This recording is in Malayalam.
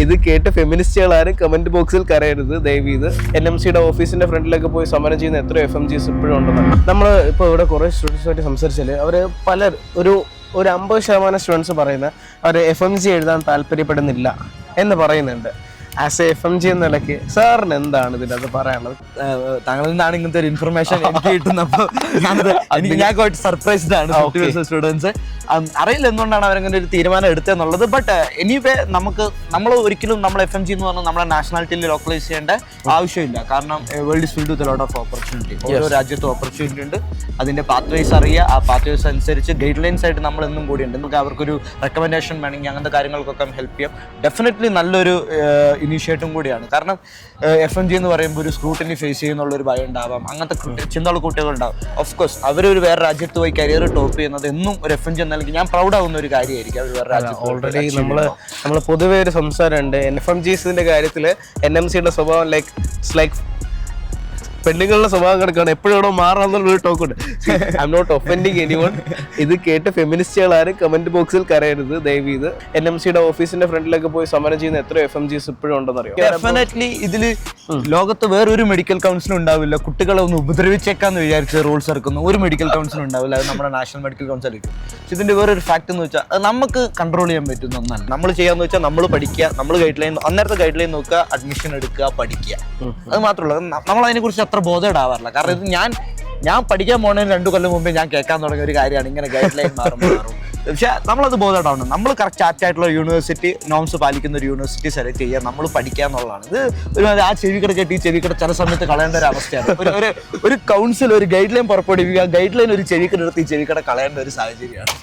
ഇത് കേട്ട് ഫെമിനിസ്റ്റുകൾ ആരും കമന്റ് ബോക്സിൽ കരയരുത് ദയവീത്. NMCയുടെ ഓഫീസിന്റെ ഫ്രണ്ടിലൊക്കെ പോയി സമരം ചെയ്യുന്ന എത്ര FMGs ഇപ്പോഴും ഉണ്ടെന്നാണ്. നമ്മൾ ഇപ്പോൾ ഇവിടെ കുറേ സ്റ്റുഡൻസുമായിട്ട് സംസാരിച്ചാൽ അവർ ഒരു 50% സ്റ്റുഡൻസ് പറയുന്ന അവർ FMG എഴുതാൻ താല്പര്യപ്പെടുന്നില്ല എന്ന് പറയുന്നുണ്ട്. ആസ് എ FMG എന്ന നിലയ്ക്ക് സാറിന് എന്താണ് ഇതിനകത്ത് പറയാനുള്ളത്? താങ്കളിൽ നിന്നാണ് ഇങ്ങനത്തെ ഒരു ഇൻഫർമേഷൻ എനിക്ക് കിട്ടുന്നപ്പോൾ ഞാൻ കുറച്ച് സർപ്രൈസ്ഡ് ആണ്. സ്റ്റുഡൻസ് അറിയില്ല എന്തുകൊണ്ടാണ് അവരങ്ങനെ ഒരു തീരുമാനം എടുത്തതെന്നുള്ളത്. ബട്ട് എനിവേ നമ്മൾ ഒരിക്കലും FMG എന്ന് പറഞ്ഞാൽ നമ്മുടെ നാഷണാലിറ്റിയിൽ ലോക്കലൈസ് ചെയ്യേണ്ട ആവശ്യമില്ല. കാരണം world is filled with lot of opportunity. ഓരോ രാജ്യത്തും ഓപ്പർച്യൂണിറ്റി ഉണ്ട്. അതിന്റെ പാത്വേസ് അറിയുക, ആ പാത്വേസ് അനുസരിച്ച് ഗൈഡ് ലൈൻസ് ആയിട്ട് നമ്മൾ എന്നും കൂടിയുണ്ട്. നമുക്ക് അവർക്കൊരു റെക്കമെൻഡേഷൻ വേണമെങ്കിൽ അങ്ങനത്തെ കാര്യങ്ങൾക്കൊക്കെ ഹെൽപ്പ് ചെയ്യാം. ഡെഫിനറ്റ്ലി നല്ലൊരു ഇനീഷ്യേറ്റും കൂടിയാണ്. കാരണം FMG എന്ന് പറയുമ്പോൾ ഒരു സ്ക്രൂട്ടിനി ഫേസ് ചെയ്യുന്നുള്ള ഒരു ഭയം ഉണ്ടാവാം. അങ്ങനത്തെ ചിന്തയുള്ള കുട്ടികളുണ്ടാവും. ഓഫ് കോഴ്സ് അവരൊരു വേറെ രാജ്യത്ത് പോയി കരിയർ ടോപ്പ് ചെയ്യുന്നത് എന്നും ഒരു FMG എന്ന നിലയ്ക്ക് ഞാൻ പ്രൗഡ് ആവുന്ന ഒരു കാര്യമായിരിക്കും. അവർ വേറെ രാജ്യത്ത് ഓൾറെഡി നമ്മൾ പൊതുവേ ഒരു സംസാരമുണ്ട് FMGസിന്റെ കാര്യത്തിൽ. NMCയുടെ സ്വഭാവം ലൈക്ക് പെണ്ണുങ്ങളുടെ സ്വഭാവം കിടക്കാണ്, എപ്പോഴും ഇവിടെ മാറാന്നുള്ളൊരു ടോക്കുണ്ട്. I'm not offending anyone. ഇത് കേട്ട് ഫെമിനിസ്റ്റുകൾ ആരും കമന്റ് ബോക്സിൽ കരയരുത് ദയവീത്. NMCയുടെ ഓഫീസിന്റെ ഫ്രണ്ടിലൊക്കെ പോയി സമരം ചെയ്യുന്ന എത്ര FMGs ഇപ്പോഴും ഉണ്ടെന്നറിയാം. ഡെഫിനറ്റ്ലി ഇതിൽ ലോകത്ത് വേറൊരു മെഡിക്കൽ കൗൺസിലും ഉണ്ടാവില്ല. കുട്ടികളെ ഒന്ന് ഉപദ്രവിച്ചേക്കാന്ന് വിചാരിച്ച് റൂൾസ് ഇറക്കുന്ന ഒരു മെഡിക്കൽ കൗൺസിലും ഉണ്ടാവില്ല. അത് നമ്മുടെ നാഷണൽ മെഡിക്കൽ കൗൺസിൽ ആയിരിക്കും. പക്ഷെ ഇതിന്റെ വേറൊരു ഫാക്ട് എന്ന് വെച്ചാൽ അത് നമുക്ക് കൺട്രോൾ ചെയ്യാൻ പറ്റുന്ന ഒന്നല്ല. നമ്മൾ ചെയ്യാന്ന് വെച്ചാൽ നമ്മൾ പഠിക്കുക, നമ്മൾ അന്നേരത്തെ ഗൈഡ് ലൈൻ നോക്കുക, അഡ്മിഷൻ എടുക്കുക, പഠിക്കുക. അത് മാത്രമല്ല, നമ്മൾ അതിനെക്കുറിച്ച് അത്ര ബോധേടാവാറില്ല. കാരണം ഇത് ഞാൻ പഠിക്കാൻ പോകുന്നതിന് 2 കൊല്ലം മുമ്പേ ഞാൻ കേൾക്കാൻ തുടങ്ങിയ ഒരു കാര്യമാണ് ഇങ്ങനെ ഗൈഡ് ലൈൻ മാറും. പക്ഷെ നമ്മളത് ബോധേടാവണം. നമ്മൾ കറക്റ്റ് ആപ്റ്റായിട്ടുള്ള യൂണിവേഴ്സിറ്റി നോംസ് പാലിക്കുന്ന ഒരു യൂണിവേഴ്സിറ്റി സെലക്ട് ചെയ്യുക, നമ്മൾ പഠിക്കുക എന്നുള്ളതാണ്. ഇത് ഒരു ആ ചെവിക്കട കെട്ടി ചെവിക്കട ചില സമയത്ത് കളയേണ്ട ഒരു അവസ്ഥയാണ്. ഒരു കൗൺസിൽ ഒരു ഗൈഡ് ലൈൻ പുറപ്പെടുവിക്കുക, ഗൈഡ് ലൈൻ ഒരു ചെവിക്കട എടുത്ത് ഈ ചെവിക്കട കളയേണ്ട ഒരു സാഹചര്യമാണ്.